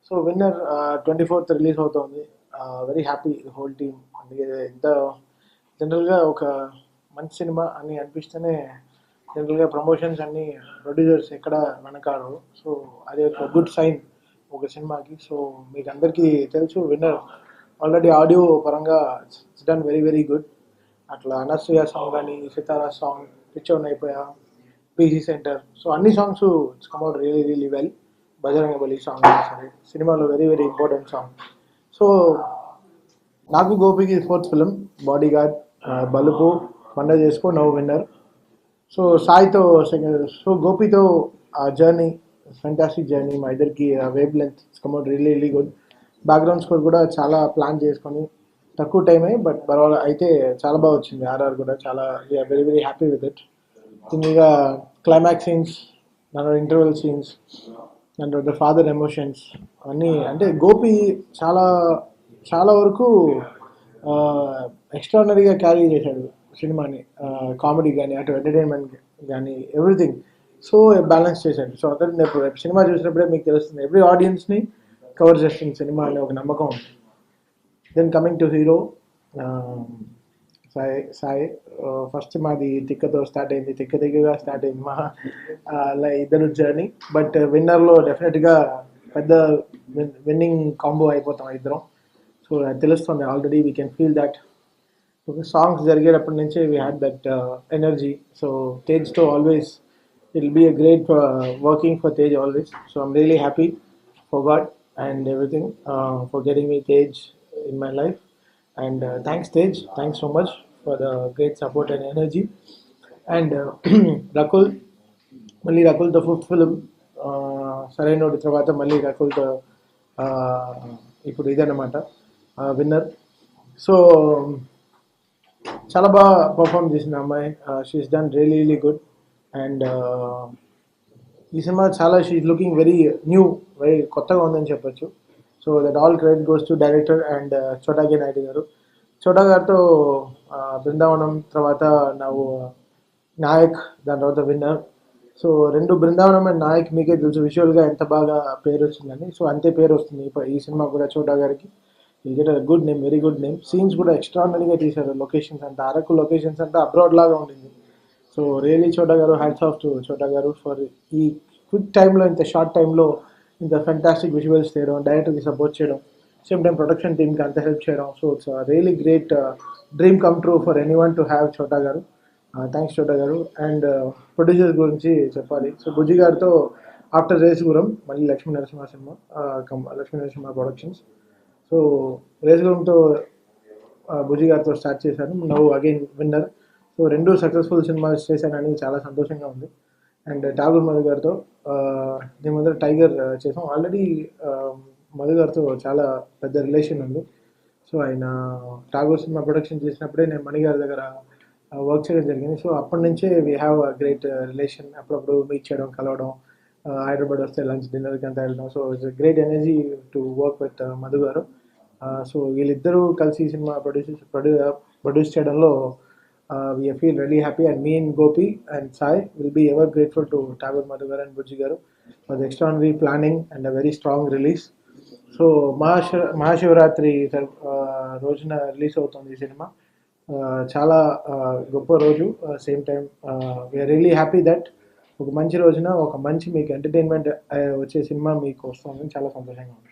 So winner 24th release అవుతోంది. Very happy whole team. అందుకే ఎంత జనరల్గా ఒక మంచి సినిమా అని అనిపిస్తేనే జనరల్గా ప్రమోషన్స్ అన్ని ప్రొడ్యూసర్స్ ఎక్కడ వెనకాడరు. సో అది ఒక గుడ్ సైన్ ఒక సినిమాకి. సో మీకు అందరికీ తెలుసు విన్నర్ ఆల్రెడీ ఆడియో పరంగా it's done very very good. అట్లా అనసూయ సాంగ్ కానీ సితారా సాంగ్ పిచ్చోన్ అయిపోయా పీసీ సెంటర్, సో అన్ని songs it's come out really really well. Bajranga Bali song సరే సినిమాలో very very important song. So నాకు గోపికి fourth film bodyguard, Balupu, Pandaga Chesuko, now winner. So సాయితో సెకండ్, సో గోపితో ఆ జర్నీ ఫెంటాస్టిక్ జర్నీ. మా ఇద్దరికి wavelength come out really really good. Background score కూడా చాలా ప్లాన్ చేసుకొని తక్కువ టైమే బట్ పర్వాలేదు అయితే చాలా బాగా వచ్చింది. ఆర్ఆర్ కూడా చాలా we are very very happy with it. ఇంకా క్లైమాక్స్ సీన్స్, దాంట్లో ఇంటర్వెల్ సీన్స్, దాంట్లో ద ఫాదర్ ఎమోషన్స్ అన్నీ అంటే గోపి చాలా చాలా వరకు ఎక్స్ట్రాడినరీగా క్యారీ చేశాడు సినిమాని. కామెడీ కానీ అటు ఎంటర్టైన్మెంట్ కానీ ఎవ్రీథింగ్ సో బ్యాలెన్స్ చేశాడు. సో అతను రేపు సినిమా చూసినప్పుడే మీకు తెలుస్తుంది ఎవ్రీ ఆడియన్స్ని కవర్ చేస్తుంది సినిమా అనే ఒక నమ్మకం ఉంది. Then coming to hero Sai Sai first మాది తిక్కతో స్టార్ట్ అయింది, తిక్కగా స్టార్ట్ అయింది మా అలా ఇద్దరు జర్నీ. బట్ విన్నర్లో డెఫినెట్గా పెద్ద విన్నింగ్ కాంబో అయిపోతాం ఇద్దరం. సో అది తెలుస్తుంది already, we can feel that. Songs జరిగేటప్పటి నుంచే we had that energy. So తేజ్తో always it will be a great working for Tej always. So I'm really happy for god and everything for getting me Tej in my life. And thanks Tej, thanks so much for the great support and energy. And Rakul, మళ్ళీ రకుల్తో fifth film సరైనోడి తర్వాత మళ్ళీ రకుల్తో ఇప్పుడు ఇదన్నమాట winner. So చాలా బాగా perform చేసిన అమ్మాయి, she's done really really good. And ఈ సినిమా చాలా she's looking very new, very కొత్తగా ఉందని చెప్పొచ్చు. So that all credit goes to director and Chota K Naidu గారు. చోటా గారితో బృందావనం తర్వాత ನಾವು నాయక్, దాని తర్వాత విన్నర్. సో రెండు బృందావనం అండ్ నాయక్ మీకే తెలుసు విజువల్గా ఎంత బాగా పేరు వచ్చిందని. సో అంతే పేరు వస్తుంది ఈ సినిమా కూడా చోటా గారికి. Will get a good name, very good name. Scenes కూడా ఎక్స్ట్రాడినరీగా తీశారు. లొకేషన్స్ అంతా అరకు లొకేషన్స్ అంతా అబ్రాడ్ లాగా ఉండింది. సో రియలీ చోటా గారు, హ్యాట్స్ ఆఫ్ టు చోటా గారు ఫర్ ఈ క్విక్ టైంలో ఇంత షార్ట్ టైంలో ఇంత ఫెంటాస్టిక్ విజువల్స్ చేయడం, డైరెక్టర్కి సపోర్ట్ చేయడం, సేమ్ టైం ప్రొడక్షన్ టీమ్కి అంత హెల్ప్ చేయడం. So it's really great dream come true for any one to have చోటా గారు. థ్యాంక్స్ చోటా గారు. అండ్ ప్రొడ్యూసర్స్ గురించి చెప్పాలి. సో బుజ్జి గారితో ఆఫ్టర్ రేసుగురం మళ్ళీ Lakshmi Narasimha cinema, Lakshmi Narasimha productions. So రేసుగురంతో బుజ్జి గారితో స్టార్ట్ చేశాను, నవ్వు అగైన్ విన్నర్. సో రెండు సక్సెస్ఫుల్ సినిమాస్ చేశానని చాలా సంతోషంగా ఉంది. అండ్ ఠాగూర్ మధు గారితో దీని ముందర టైగర్ చేసాం ఆల్రెడీ. మధు గారితో చాలా పెద్ద రిలేషన్ ఉంది. సో ఆయన ఠాగూర్ సినిమా ప్రొడక్షన్ చేసినప్పుడే నేను మణి గారి దగ్గర వర్క్ చేయడం జరిగింది. సో అప్పటి నుంచే we have a great relation. అప్పుడప్పుడు మీట్ చేయడం, కలవడం, హైదరాబాద్ వస్తే లంచ్ డిన్నర్కి అంతా వెళ్ళడం. So it's great energy to work with Madhu గారు. సో వీళ్ళిద్దరూ కలిసి ఈ సినిమా ప్రొడ్యూస్ చేయడంలో we feel really happy, and me and Gopi and Sai will be ever grateful to Tagore Madhugar and Bujji Garu for the extraordinary planning and a very strong release. So Mahashivratri రోజున release అవుతుంది ఈ సినిమా. చాలా గొప్ప రోజు. Same time we are really happy that ఒక మంచి రోజున ఒక మంచి మీకు ఎంటర్టైన్మెంట్ వచ్చే సినిమా మీకు వస్తుందని చాలా సంతోషంగా ఉంది.